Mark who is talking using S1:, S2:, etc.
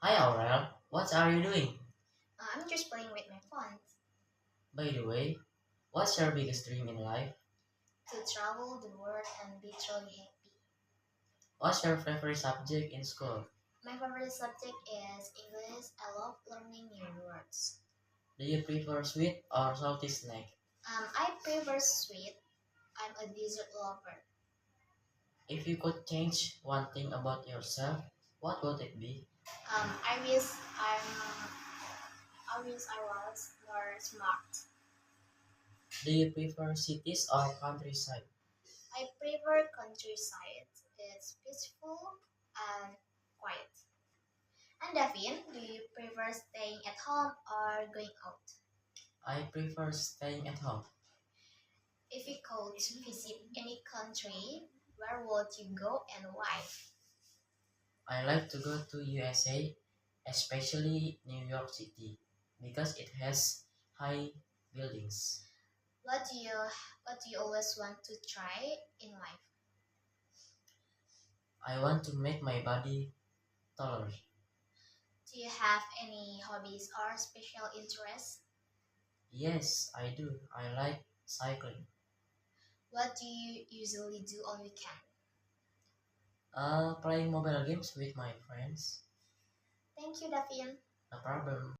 S1: Hi Aurel, what are you doing?
S2: I'm just playing with my phone
S1: By the way, what's your biggest dream in life?
S2: to travel the world and be truly happy.
S1: What's your favorite subject in school?
S2: My favorite subject is English. I love learning new words.
S1: Do you prefer sweet or salty snack?
S2: I prefer sweet. I'm a dessert lover.
S1: If you could change one thing about yourself, what would it be?
S2: I wish I was more smart.
S1: Do you prefer cities or countryside?
S2: I prefer countryside. It's peaceful and quiet. And Davin, do you prefer staying at home or going out?
S1: I prefer staying at home.
S2: If you could visit any country, where would you go and why?
S1: I like to go to USA, especially New York City, because it has high buildings.
S2: What do you what do you always want to try in life?
S1: I want to make my body taller.
S2: Do you have any hobbies or special interests?
S1: Yes, I do. I like cycling.
S2: What do you usually do on weekend?
S1: Playing mobile games with my friends.
S2: Thank you, Davin.
S1: No problem.